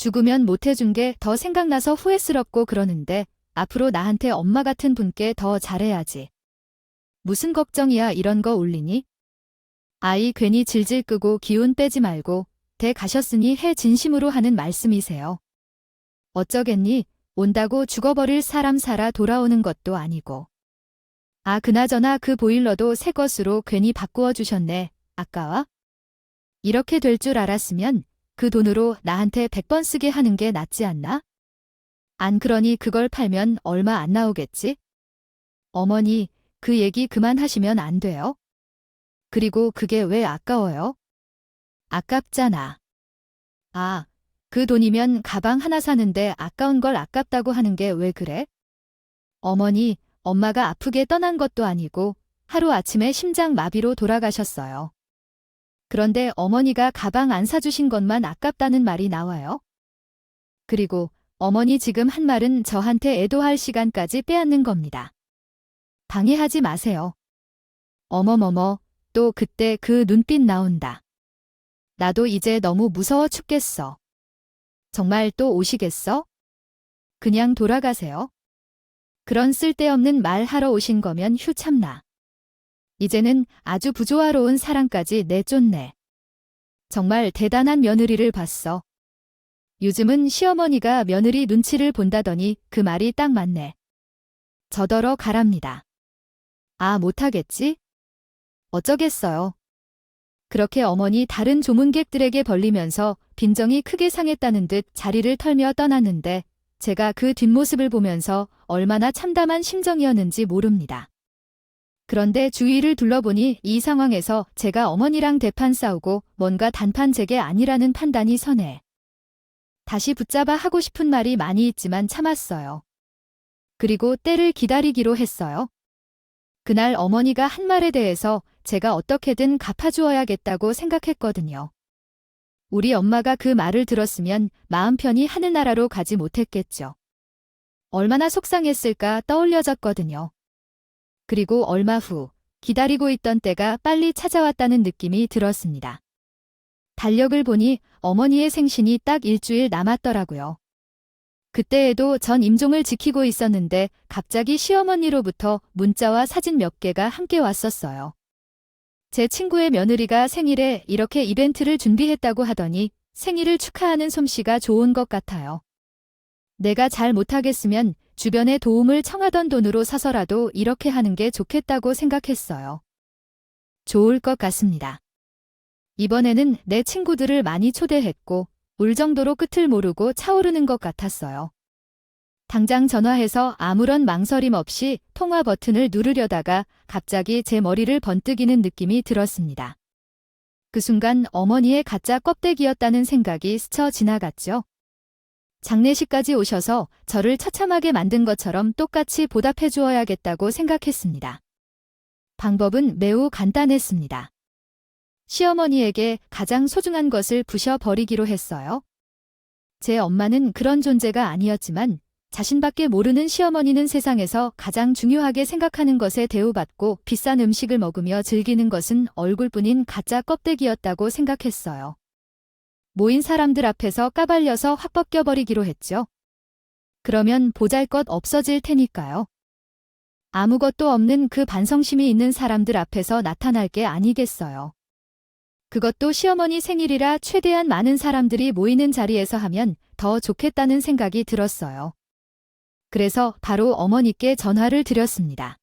죽으면 못해준 게 더 생각나서 후회스럽고 그러는데 앞으로 나한테 엄마 같은 분께 더 잘해야지. 무슨 걱정이야 이런 거 울리니? 아이 괜히 질질 끄고 기운 빼지 말고 대 가셨으니 해 진심으로 하는 말씀이세요. 어쩌겠니? 온다고 죽어버릴 사람 살아 돌아오는 것도 아니고. 아 그나저나 그 보일러도 새 것으로 괜히 바꾸어 주셨네. 아까워? 이렇게 될 줄 알았으면 그 돈으로 나한테 100번 쓰게 하는 게 낫지 않나? 안 그러니 그걸 팔면 얼마 안 나오겠지? 어머니, 그 얘기 그만하시면 안 돼요? 그리고 그게 왜 아까워요? 아깝잖아. 아, 그 돈이면 가방 하나 사는데 아까운 걸 아깝다고 하는 게 왜 그래? 어머니, 엄마가 아프게 떠난 것도 아니고 하루아침에 심장마비로 돌아가셨어요. 그런데 어머니가 가방 안 사주신 것만 아깝다는 말이 나와요? 그리고 어머니 지금 한 말은 저한테 애도할 시간까지 빼앗는 겁니다. 방해하지 마세요. 어머머머, 또 그때 그 눈빛 나온다. 나도 이제 너무 무서워 죽겠어. 정말 또 오시겠어? 그냥 돌아가세요. 그런 쓸데없는 말 하러 오신 거면 휴 참나. 이제는 아주 부조화로운 사랑까지 내쫓네. 정말 대단한 며느리를 봤어. 요즘은 시어머니가 며느리 눈치를 본다더니 그 말이 딱 맞네. 저더러 가랍니다. 아 못하겠지? 어쩌겠어요. 그렇게 어머니 다른 조문객들에게 벌리면서 빈정이 크게 상했다는 듯 자리를 털며 떠났는데 제가 그 뒷모습을 보면서 얼마나 참담한 심정이었는지 모릅니다. 그런데 주위를 둘러보니 이 상황에서 제가 어머니랑 대판 싸우고 뭔가 단판 제게 아니라는 판단이 서네. 다시 붙잡아 하고 싶은 말이 많이 있지만 참았어요. 그리고 때를 기다리기로 했어요. 그날 어머니가 한 말에 대해서 제가 어떻게든 갚아주어야겠다고 생각했거든요. 우리 엄마가 그 말을 들었으면 마음 편히 하늘나라로 가지 못했겠죠. 얼마나 속상했을까 떠올려졌거든요. 그리고 얼마 후 기다리고 있던 때가 빨리 찾아왔다는 느낌이 들었습니다. 달력을 보니 어머니의 생신이 딱 일주일 남았더라고요. 그때에도 전 임종을 지키고 있었는데 갑자기 시어머니로부터 문자와 사진 몇 개가 함께 왔었어요. 제 친구의 며느리가 생일에 이렇게 이벤트를 준비했다고 하더니 생일을 축하하는 솜씨가 좋은 것 같아요. 내가 잘 못하겠으면 주변에 도움을 청하던 돈으로 사서라도 이렇게 하는 게 좋겠다고 생각했어요. 좋을 것 같습니다. 이번에는 내 친구들을 많이 초대했고 울 정도로 끝을 모르고 차오르는 것 같았어요. 당장 전화해서 아무런 망설임 없이 통화 버튼을 누르려다가 갑자기 제 머리를 번뜩이는 느낌이 들었습니다. 그 순간 어머니의 가짜 껍데기였다는 생각이 스쳐 지나갔죠. 장례식까지 오셔서 저를 처참하게 만든 것처럼 똑같이 보답해 주어야겠다고 생각했습니다. 방법은 매우 간단했습니다. 시어머니에게 가장 소중한 것을 부셔버리기로 했어요. 제 엄마는 그런 존재가 아니었지만 자신밖에 모르는 시어머니는 세상에서 가장 중요하게 생각하는 것에 대우받고 비싼 음식을 먹으며 즐기는 것은 얼굴뿐인 가짜 껍데기였다고 생각했어요. 모인 사람들 앞에서 까발려서 확 벗겨버리기로 했죠. 그러면 보잘것 없어질 테니까요. 아무것도 없는 그 반성심이 있는 사람들 앞에서 나타날 게 아니겠어요. 그것도 시어머니 생일이라 최대한 많은 사람들이 모이는 자리에서 하면 더 좋겠다는 생각이 들었어요. 그래서 바로 어머니께 전화를 드렸습니다.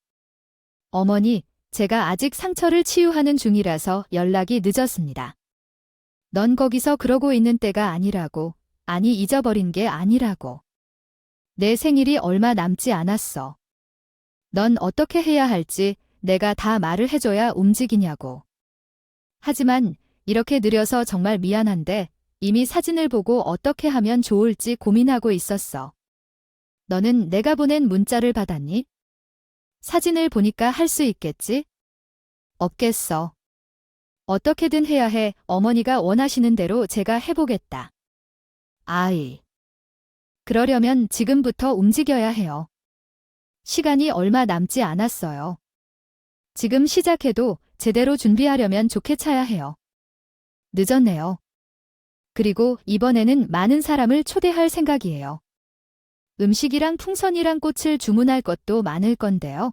어머니, 제가 아직 상처를 치유하는 중이라서 연락이 늦었습니다. 넌 거기서 그러고 있는 때가 아니라고, 아니 잊어버린 게 아니라고. 내 생일이 얼마 남지 않았어. 넌 어떻게 해야 할지 내가 다 말을 해줘야 움직이냐고. 하지만 이렇게 느려서 정말 미안한데 이미 사진을 보고 어떻게 하면 좋을지 고민하고 있었어. 너는 내가 보낸 문자를 받았니? 사진을 보니까 할 수 있겠지? 없겠어. 어떻게든 해야 해. 어머니가 원하시는 대로 제가 해보겠다. 아이. 그러려면 지금부터 움직여야 해요. 시간이 얼마 남지 않았어요. 지금 시작해도 제대로 준비하려면 좋게 차야 해요. 늦었네요. 그리고 이번에는 많은 사람을 초대할 생각이에요. 음식이랑 풍선이랑 꽃을 주문할 것도 많을 건데요.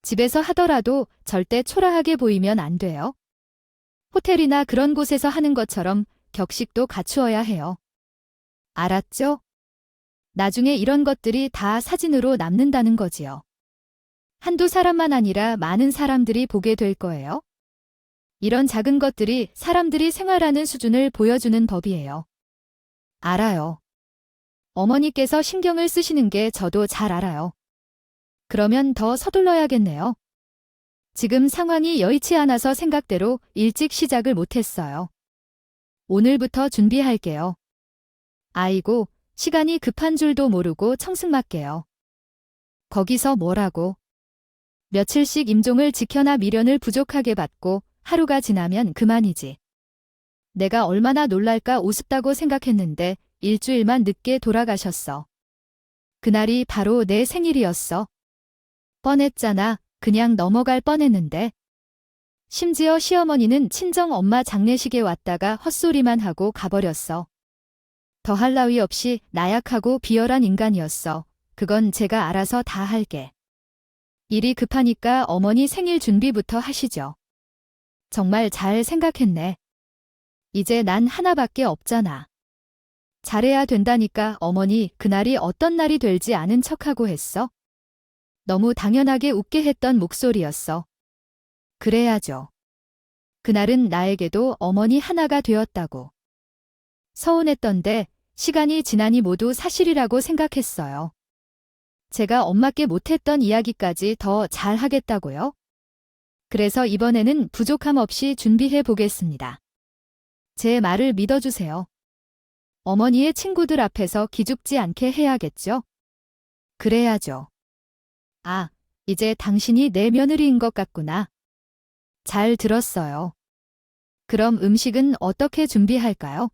집에서 하더라도 절대 초라하게 보이면 안 돼요. 호텔이나 그런 곳에서 하는 것처럼 격식도 갖추어야 해요. 알았죠? 나중에 이런 것들이 다 사진으로 남는다는 거지요. 한두 사람만 아니라 많은 사람들이 보게 될 거예요. 이런 작은 것들이 사람들이 생활하는 수준을 보여주는 법이에요. 알아요. 어머니께서 신경을 쓰시는 게 저도 잘 알아요. 그러면 더 서둘러야겠네요. 지금 상황이 여의치 않아서 생각대로 일찍 시작을 못했어요. 오늘부터 준비할게요. 아이고, 시간이 급한 줄도 모르고 청승맞게요. 거기서 뭐라고? 며칠씩 임종을 지켜나 미련을 부족하게 받고 하루가 지나면 그만이지. 내가 얼마나 놀랄까 우습다고 생각했는데 일주일만 늦게 돌아가셨어. 그날이 바로 내 생일이었어. 뻔했잖아. 그냥 넘어갈 뻔했는데. 심지어 시어머니는 친정 엄마 장례식에 왔다가 헛소리만 하고 가버렸어. 더할 나위 없이 나약하고 비열한 인간이었어. 그건 제가 알아서 다 할게. 일이 급하니까 어머니 생일 준비부터 하시죠. 정말 잘 생각했네. 이제 난 하나밖에 없잖아. 잘해야 된다니까. 어머니 그날이 어떤 날이 될지 아는 척하고 했어. 너무 당연하게 웃게 했던 목소리였어. 그래야죠. 그날은 나에게도 어머니 하나가 되었다고. 서운했던데 시간이 지나니 모두 사실이라고 생각했어요. 제가 엄마께 못했던 이야기까지 더 잘하겠다고요? 그래서 이번에는 부족함 없이 준비해 보겠습니다. 제 말을 믿어주세요. 어머니의 친구들 앞에서 기죽지 않게 해야겠죠? 그래야죠. 아, 이제 당신이 내 며느리인 것 같구나. 잘 들었어요. 그럼 음식은 어떻게 준비할까요?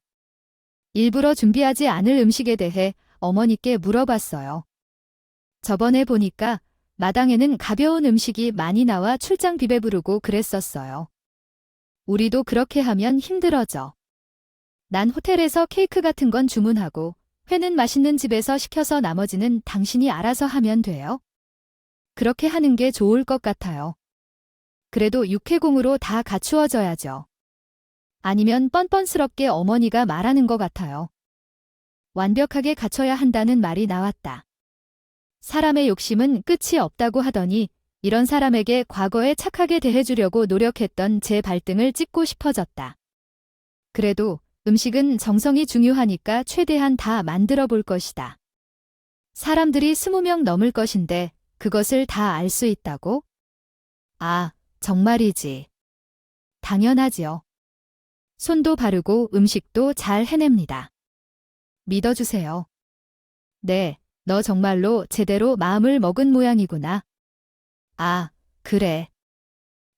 일부러 준비하지 않을 음식에 대해 어머니께 물어봤어요. 저번에 보니까 마당에는 가벼운 음식이 많이 나와 출장 비배 부르고 그랬었어요. 우리도 그렇게 하면 힘들어져. 난 호텔에서 케이크 같은 건 주문하고 회는 맛있는 집에서 시켜서 나머지는 당신이 알아서 하면 돼요. 그렇게 하는 게 좋을 것 같아요. 그래도 육해공으로 다 갖추어져야죠. 아니면 뻔뻔스럽게 어머니가 말하는 것 같아요. 완벽하게 갖춰야 한다는 말이 나왔다. 사람의 욕심은 끝이 없다고 하더니 이런 사람에게 과거에 착하게 대해주려고 노력했던 제 발등을 찍고 싶어졌다. 그래도 음식은 정성이 중요하니까 최대한 다 만들어 볼 것이다. 사람들이 20명 넘을 것인데 그것을 다 알 수 있다고? 아, 정말이지. 당연하지요. 손도 바르고 음식도 잘 해냅니다. 믿어주세요. 네, 너 정말로 제대로 마음을 먹은 모양이구나. 아, 그래.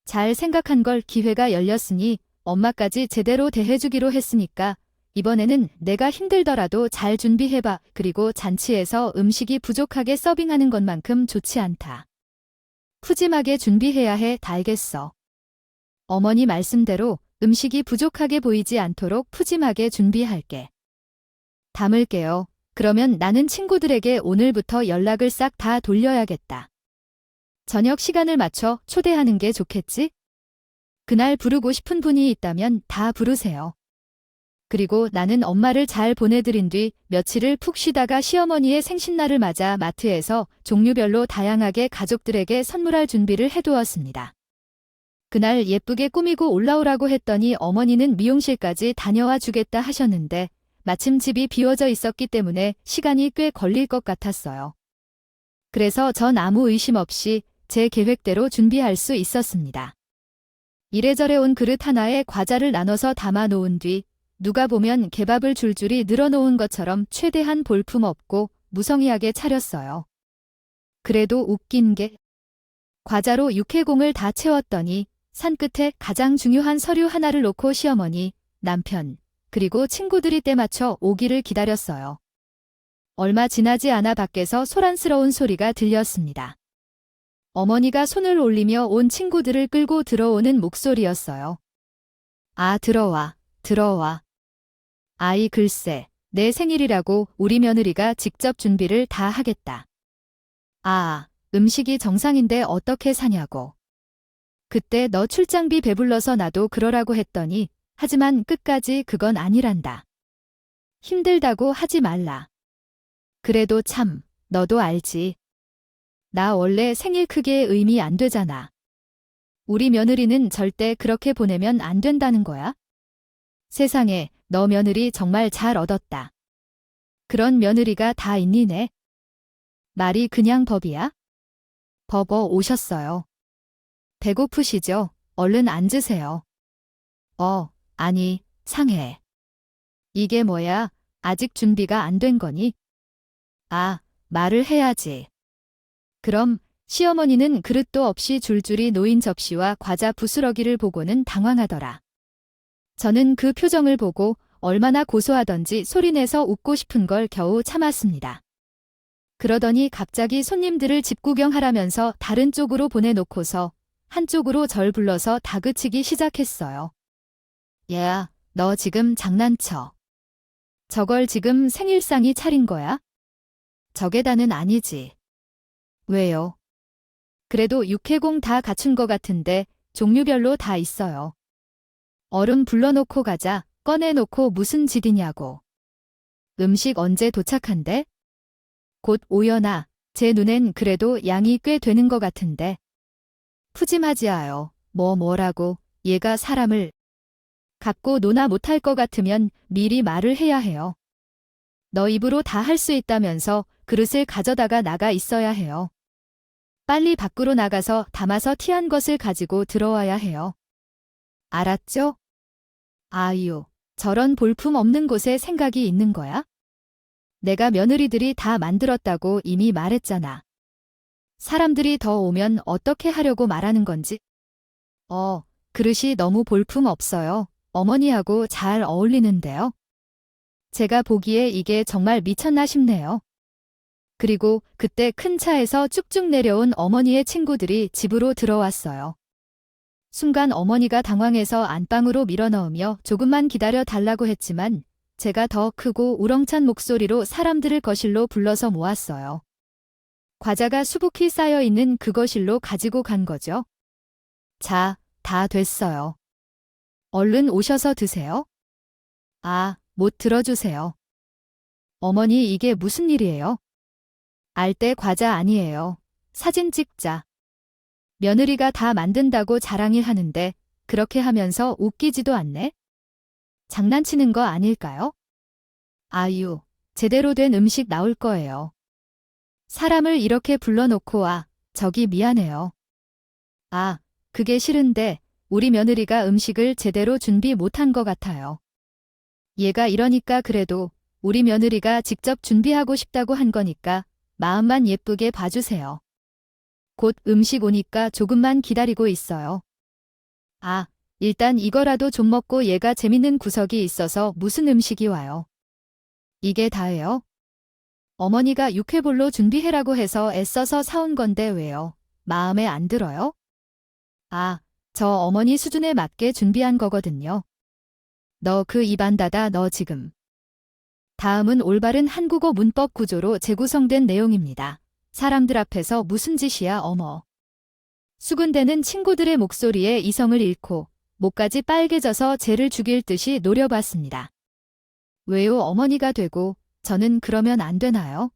잘 생각한 걸 기회가 열렸으니 엄마까지 제대로 대해주기로 했으니까 이번에는 내가 힘들더라도 잘 준비해봐. 그리고 잔치에서 음식이 부족하게 서빙하는 것만큼 좋지 않다. 푸짐하게 준비해야 해. 알겠어. 어머니 말씀대로 음식이 부족하게 보이지 않도록 푸짐하게 준비할게. 담을게요. 그러면 나는 친구들에게 오늘부터 연락을 싹 다 돌려야겠다. 저녁 시간을 맞춰 초대하는 게 좋겠지? 그날 부르고 싶은 분이 있다면 다 부르세요. 그리고 나는 엄마를 잘 보내드린 뒤 며칠을 푹 쉬다가 시어머니의 생신날을 맞아 마트에서 종류별로 다양하게 가족들에게 선물할 준비를 해두었습니다. 그날 예쁘게 꾸미고 올라오라고 했더니 어머니는 미용실까지 다녀와 주겠다 하셨는데 마침 집이 비워져 있었기 때문에 시간이 꽤 걸릴 것 같았어요. 그래서 전 아무 의심 없이 제 계획대로 준비할 수 있었습니다. 이래저래 온 그릇 하나에 과자를 나눠서 담아 놓은 뒤 누가 보면 개밥을 줄줄이 늘어놓은 것처럼 최대한 볼품없고 무성의하게 차렸어요. 그래도 웃긴 게 과자로 육해공을 다 채웠더니 산끝에 가장 중요한 서류 하나를 놓고 시어머니, 남편, 그리고 친구들이 때 맞춰 오기를 기다렸어요. 얼마 지나지 않아 밖에서 소란스러운 소리가 들렸습니다. 어머니가 손을 올리며 온 친구들을 끌고 들어오는 목소리였어요. 아, 들어와, 들어와. 아이 글쎄, 내 생일이라고 우리 며느리가 직접 준비를 다 하겠다. 아, 음식이 정상인데 어떻게 사냐고. 그때 너 출장비 배불러서 나도 그러라고 했더니 하지만 끝까지 그건 아니란다. 힘들다고 하지 말라. 그래도 참, 너도 알지. 나 원래 생일 크게 의미 안 되잖아. 우리 며느리는 절대 그렇게 보내면 안 된다는 거야. 세상에, 너 며느리 정말 잘 얻었다. 그런 며느리가 다 있니네. 말이 그냥 법이야? 법어 오셨어요. 배고프시죠? 얼른 앉으세요. 아니, 상해. 이게 뭐야? 아직 준비가 안 된 거니? 아, 말을 해야지. 그럼 시어머니는 그릇도 없이 줄줄이 놓인 접시와 과자 부스러기를 보고는 당황하더라. 저는 그 표정을 보고 얼마나 고소하던지 소리내서 웃고 싶은 걸 겨우 참았습니다. 그러더니 갑자기 손님들을 집 구경하라면서 다른 쪽으로 보내놓고서 한쪽으로 절 불러서 다그치기 시작했어요. 얘야, 너 지금 장난쳐. 저걸 지금 생일상이 차린 거야? 저게다는 아니지. 왜요? 그래도 육해공 다 갖춘 거 같은데 종류별로 다 있어요. 얼음 불러놓고 가자, 꺼내놓고 무슨 짓이냐고. 음식 언제 도착한대? 곧 오려나. 제 눈엔 그래도 양이 꽤 되는 거 같은데. 푸짐하지 아요. 뭐라고, 얘가 사람을 갖고 노나 못할 것 같으면 미리 말을 해야 해요. 너 입으로 다 할 수 있다면서 그릇을 가져다가 나가 있어야 해요. 빨리 밖으로 나가서 담아서 티한 것을 가지고 들어와야 해요. 알았죠? 아유, 저런 볼품 없는 곳에 생각이 있는 거야? 내가 며느리들이 다 만들었다고 이미 말했잖아. 사람들이 더 오면 어떻게 하려고 말하는 건지. 그릇이 너무 볼품 없어요. 어머니하고 잘 어울리는데요. 제가 보기에 이게 정말 미쳤나 싶네요. 그리고 그때 큰 차에서 쭉쭉 내려온 어머니의 친구들이 집으로 들어왔어요. 순간 어머니가 당황해서 안방으로 밀어넣으며 조금만 기다려 달라고 했지만 제가 더 크고 우렁찬 목소리로 사람들을 거실로 불러서 모았어요. 과자가 수북히 쌓여있는 그 거실로 가지고 간 거죠. 자, 다 됐어요. 얼른 오셔서 드세요. 못 들어주세요. 어머니 이게 무슨 일이에요? 알뜰 과자 아니에요. 사진 찍자. 며느리가 다 만든다고 자랑을 하는데 그렇게 하면서 웃기지도 않네? 장난치는 거 아닐까요? 아유, 제대로 된 음식 나올 거예요. 사람을 이렇게 불러놓고 저기 미안해요. 그게 싫은데 우리 며느리가 음식을 제대로 준비 못한 것 같아요. 얘가 이러니까 그래도 우리 며느리가 직접 준비하고 싶다고 한 거니까 마음만 예쁘게 봐주세요. 곧 음식 오니까 조금만 기다리고 있어요. 일단 이거라도 좀 먹고 얘가 재밌는 구석이 있어서 무슨 음식이 와요. 이게 다예요? 어머니가 육회볼로 준비해라고 해서 애써서 사온 건데 왜요? 마음에 안 들어요? 저 어머니 수준에 맞게 준비한 거거든요. 너 그 입안 닫아 너 지금. 다음은 올바른 한국어 문법 구조로 재구성된 내용입니다. 사람들 앞에서 무슨 짓이야 어머. 수군대는 친구들의 목소리에 이성을 잃고 목까지 빨개져서 쟤를 죽일 듯이 노려봤습니다. 왜요 어머니가 되고 저는 그러면 안 되나요?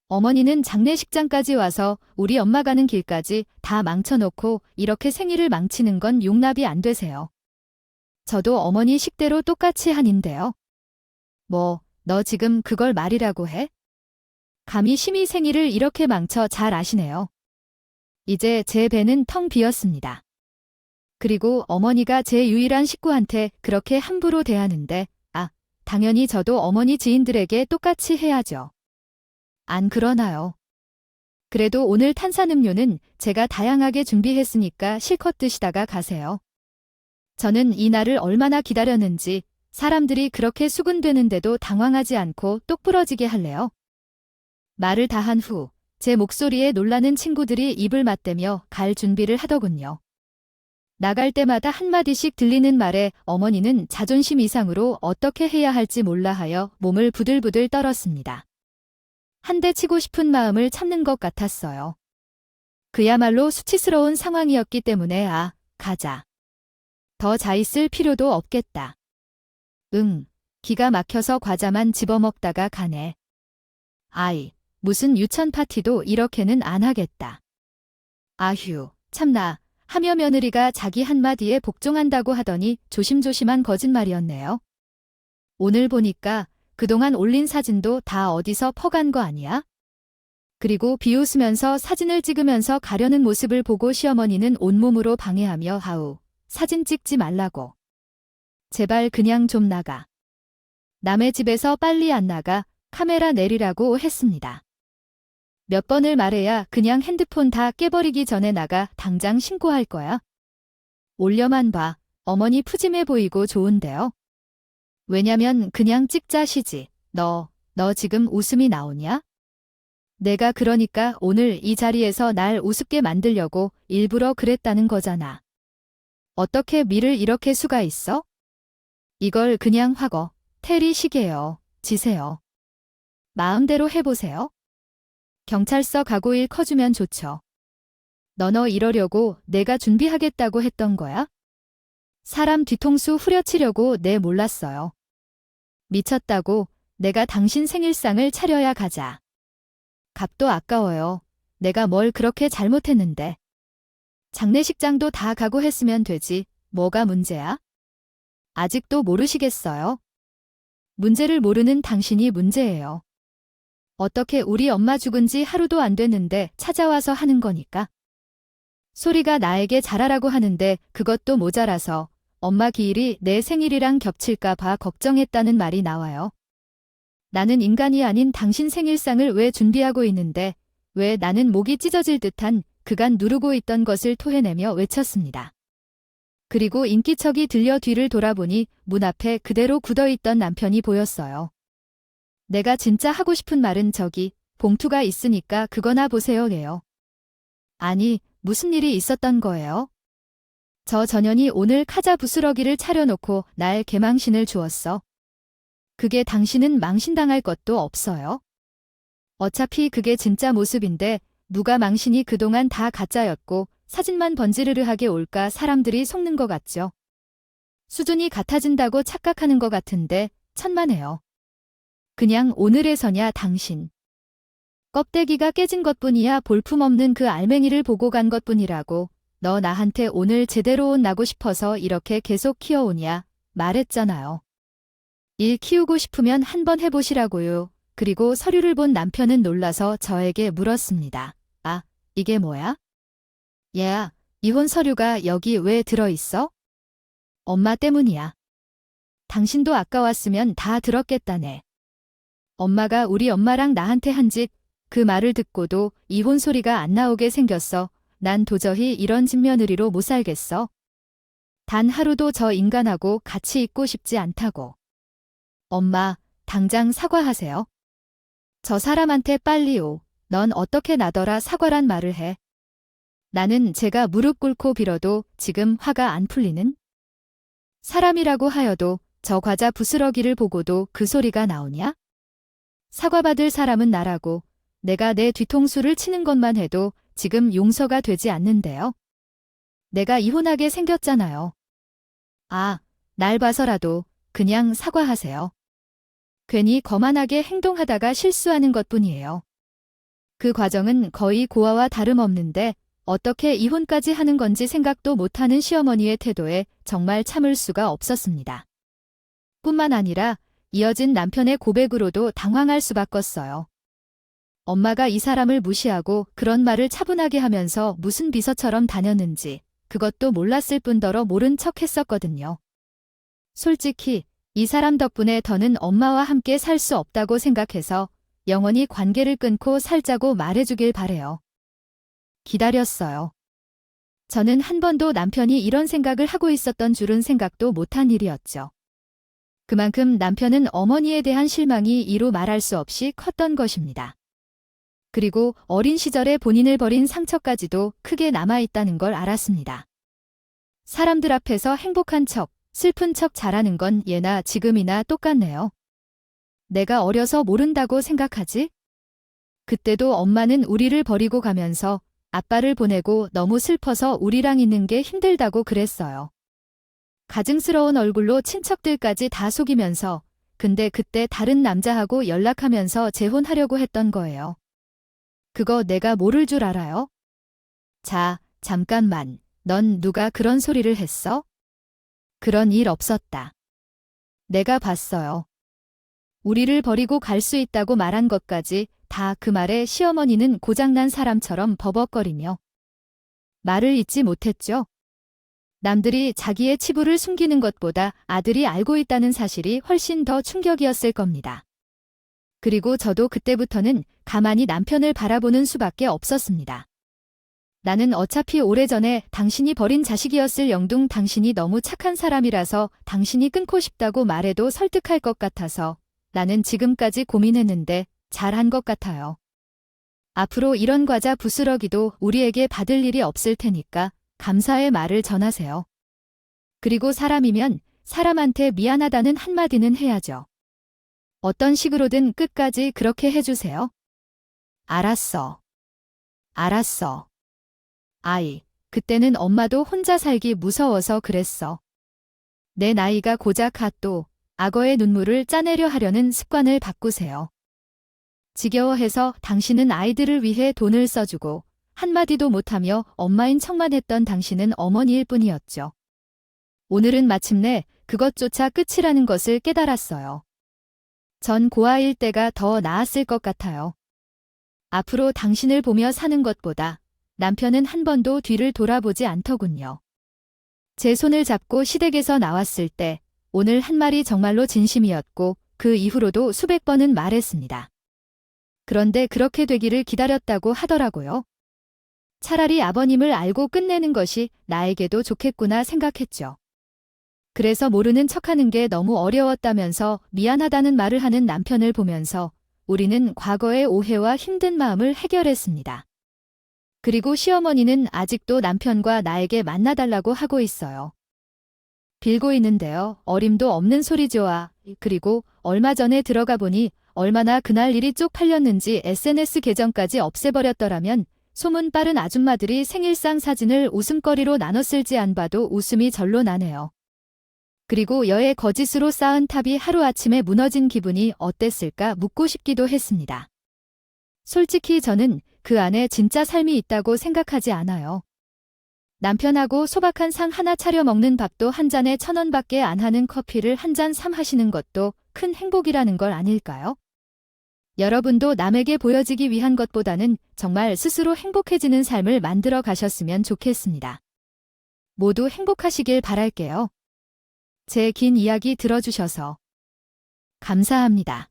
어머니는 장례식장까지 와서 우리 엄마 가는 길까지 다 망쳐놓고 이렇게 생일을 망치는 건 용납이 안 되세요. 저도 어머니 식대로 똑같이 한인데요. 너 지금 그걸 말이라고 해? 감히 심히 생일을 이렇게 망쳐 잘 아시네요. 이제 제 배는 텅 비었습니다. 그리고 어머니가 제 유일한 식구한테 그렇게 함부로 대하는데 당연히 저도 어머니 지인들에게 똑같이 해야죠. 안 그러나요? 그래도 오늘 탄산음료는 제가 다양하게 준비했으니까 실컷 드시다가 가세요. 저는 이 날을 얼마나 기다렸는지 사람들이 그렇게 수군대는데도 당황하지 않고 똑부러지게 할래요. 말을 다 한 후 제 목소리에 놀라는 친구들이 입을 맞대며 갈 준비를 하더군요. 나갈 때마다 한마디씩 들리는 말에 어머니는 자존심 이상으로 어떻게 해야 할지 몰라 하여 몸을 부들부들 떨었습니다. 한 대 치고 싶은 마음을 참는 것 같았어요. 그야말로 수치스러운 상황이었기 때문에 가자. 더 자있을 필요도 없겠다. 기가 막혀서 과자만 집어먹다가 가네. 아이, 무슨 유천 파티도 이렇게는 안 하겠다. 아휴, 참나 하며 며느리가 자기 한마디에 복종한다고 하더니 조심조심한 거짓말이었네요. 오늘 보니까 그동안 올린 사진도 다 어디서 퍼간 거 아니야? 그리고 비웃으면서 사진을 찍으면서 가려는 모습을 보고 시어머니는 온몸으로 방해하며 하우, 사진 찍지 말라고. 제발 그냥 좀 나가. 남의 집에서 빨리 안 나가 카메라 내리라고 했습니다. 몇 번을 말해야 그냥 핸드폰 다 깨버리기 전에 나가 당장 신고할 거야. 올려만 봐. 어머니 푸짐해 보이고 좋은데요. 왜냐면 그냥 찍자시지. 너 지금 웃음이 나오냐? 내가 그러니까 오늘 이 자리에서 날 우습게 만들려고 일부러 그랬다는 거잖아. 어떻게 미를 이렇게 수가 있어? 이걸 그냥 확 테리시게요. 지세요. 마음대로 해보세요. 경찰서 가고 일 커주면 좋죠. 너 이러려고 내가 준비하겠다고 했던 거야? 사람 뒤통수 후려치려고 내 몰랐어요. 미쳤다고. 내가 당신 생일상을 차려야 가자. 값도 아까워요. 내가 뭘 그렇게 잘못했는데. 장례식장도 다 가고 했으면 되지. 뭐가 문제야? 아직도 모르시겠어요? 문제를 모르는 당신이 문제예요. 어떻게 우리 엄마 죽은 지 하루도 안 됐는데 찾아와서 하는 거니까. 소리가 나에게 잘하라고 하는데 그것도 모자라서 엄마 기일이 내 생일이랑 겹칠까 봐 걱정했다는 말이 나와요. 나는 인간이 아닌 당신 생일상을 왜 준비하고 있는데 왜 나는 목이 찢어질 듯한 그간 누르고 있던 것을 토해내며 외쳤습니다. 그리고 인기척이 들려 뒤를 돌아보니 문 앞에 그대로 굳어있던 남편이 보였어요. 내가 진짜 하고 싶은 말은 저기 봉투가 있으니까 그거나 보세요래요. 아니, 무슨 일이 있었던 거예요? 저 전현이 오늘 카자 부스러기를 차려놓고 날 개망신을 주었어. 그게 당신은 망신당할 것도 없어요. 어차피 그게 진짜 모습인데 누가 망신이 그동안 다 가짜였고 사진만 번지르르하게 올까 사람들이 속는 것 같죠. 수준이 같아진다고 착각하는 것 같은데 천만에요. 그냥 오늘에서냐 당신. 껍데기가 깨진 것뿐이야 볼품없는 그 알맹이를 보고 간 것뿐이라고. 너 나한테 오늘 제대로 온 나고 싶어서 이렇게 계속 키워오냐 말했잖아요. 일 키우고 싶으면 한번 해보시라고요. 그리고 서류를 본 남편은 놀라서 저에게 물었습니다. 아, 이게 뭐야? 얘야, 이혼 서류가 여기 왜 들어있어? 엄마 때문이야. 당신도 아까 왔으면 다 들었겠다네. 엄마가 우리 엄마랑 나한테 한 짓, 그 말을 듣고도 이혼 소리가 안 나오게 생겼어. 난 도저히 이런 집며느리로 못 살겠어. 단 하루도 저 인간하고 같이 있고 싶지 않다고. 엄마, 당장 사과하세요. 저 사람한테 빨리요. 넌 어떻게 나더라 사과란 말을 해. 나는 제가 무릎 꿇고 빌어도 지금 화가 안 풀리는? 사람이라고 하여도 저 과자 부스러기를 보고도 그 소리가 나오냐? 사과받을 사람은 나라고. 내가 내 뒤통수를 치는 것만 해도 지금 용서가 되지 않는데요. 내가 이혼하게 생겼잖아요. 아, 날 봐서라도 그냥 사과하세요. 괜히 거만하게 행동하다가 실수하는 것뿐이에요. 그 과정은 거의 고아와 다름없는데 어떻게 이혼까지 하는 건지 생각도 못하는 시어머니의 태도에 정말 참을 수가 없었습니다. 뿐만 아니라 이어진 남편의 고백으로도 당황할 수밖었어요. 엄마가 이 사람을 무시하고 그런 말을 차분하게 하면서 무슨 비서처럼 다녔는지 그것도 몰랐을 뿐더러 모른 척 했었거든요. 솔직히 이 사람 덕분에 더는 엄마와 함께 살 수 없다고 생각해서 영원히 관계를 끊고 살자고 말해주길 바래요. 기다렸어요. 저는 한 번도 남편이 이런 생각을 하고 있었던 줄은 생각도 못한 일이었죠. 그만큼 남편은 어머니에 대한 실망이 이루 말할 수 없이 컸던 것입니다. 그리고 어린 시절에 본인을 버린 상처까지도 크게 남아있다는 걸 알았습니다. 사람들 앞에서 행복한 척, 슬픈 척 잘하는 건 예나 지금이나 똑같네요. 내가 어려서 모른다고 생각하지? 그때도 엄마는 우리를 버리고 가면서 아빠를 보내고 너무 슬퍼서 우리랑 있는 게 힘들다고 그랬어요. 가증스러운 얼굴로 친척들까지 다 속이면서 근데 그때 다른 남자하고 연락하면서 재혼하려고 했던 거예요. 그거 내가 모를 줄 알아요? 자, 잠깐만. 넌 누가 그런 소리를 했어? 그런 일 없었다. 내가 봤어요. 우리를 버리고 갈 수 있다고 말한 것까지 다 그 말에 시어머니는 고장난 사람처럼 버벅거리며 말을 잇지 못했죠. 남들이 자기의 치부를 숨기는 것보다 아들이 알고 있다는 사실이 훨씬 더 충격이었을 겁니다. 그리고 저도 그때부터는 가만히 남편을 바라보는 수밖에 없었습니다. 나는 어차피 오래전에 당신이 버린 자식이었을 영둥 당신이 너무 착한 사람이라서 당신이 끊고 싶다고 말해도 설득할 것 같아서 나는 지금까지 고민했는데 잘한 것 같아요. 앞으로 이런 과자 부스러기도 우리에게 받을 일이 없을 테니까 감사의 말을 전하세요. 그리고 사람이면 사람한테 미안하다는 한마디는 해야죠. 어떤 식으로든 끝까지 그렇게 해주세요. 알았어. 알았어. 아이, 그때는 엄마도 혼자 살기 무서워서 그랬어. 내 나이가 고작 핫도 악어의 눈물을 짜내려 하려는 습관을 바꾸세요. 지겨워해서 당신은 아이들을 위해 돈을 써주고 한마디도 못하며 엄마인 척만 했던 당신은 어머니일 뿐이었죠. 오늘은 마침내 그것조차 끝이라는 것을 깨달았어요. 전 고아일 때가 더 나았을 것 같아요. 앞으로 당신을 보며 사는 것보다 남편은 한 번도 뒤를 돌아보지 않더군요. 제 손을 잡고 시댁에서 나왔을 때 오늘 한 말이 정말로 진심이었고 그 이후로도 수백 번은 말했습니다. 그런데 그렇게 되기를 기다렸다고 하더라고요. 차라리 아버님을 알고 끝내는 것이 나에게도 좋겠구나 생각했죠. 그래서 모르는 척하는 게 너무 어려웠다면서 미안하다는 말을 하는 남편을 보면서 우리는 과거의 오해와 힘든 마음을 해결했습니다. 그리고 시어머니는 아직도 남편과 나에게 만나달라고 하고 있어요. 빌고 있는데요. 어림도 없는 소리죠. 그리고 얼마 전에 들어가 보니 얼마나 그날 일이 쪽팔렸는지 SNS 계정까지 없애버렸더라면 소문 빠른 아줌마들이 생일상 사진을 웃음거리로 나눴을지 안 봐도 웃음이 절로 나네요. 그리고 여의 거짓으로 쌓은 탑이 하루아침에 무너진 기분이 어땠을까 묻고 싶기도 했습니다. 솔직히 저는 그 안에 진짜 삶이 있다고 생각하지 않아요. 남편하고 소박한 상 하나 차려 먹는 밥도 한 잔에 1,000원밖에 안 하는 커피를 한 잔 삼하시는 것도 큰 행복이라는 걸 아닐까요? 여러분도 남에게 보여지기 위한 것보다는 정말 스스로 행복해지는 삶을 만들어 가셨으면 좋겠습니다. 모두 행복하시길 바랄게요. 제 긴 이야기 들어주셔서 감사합니다.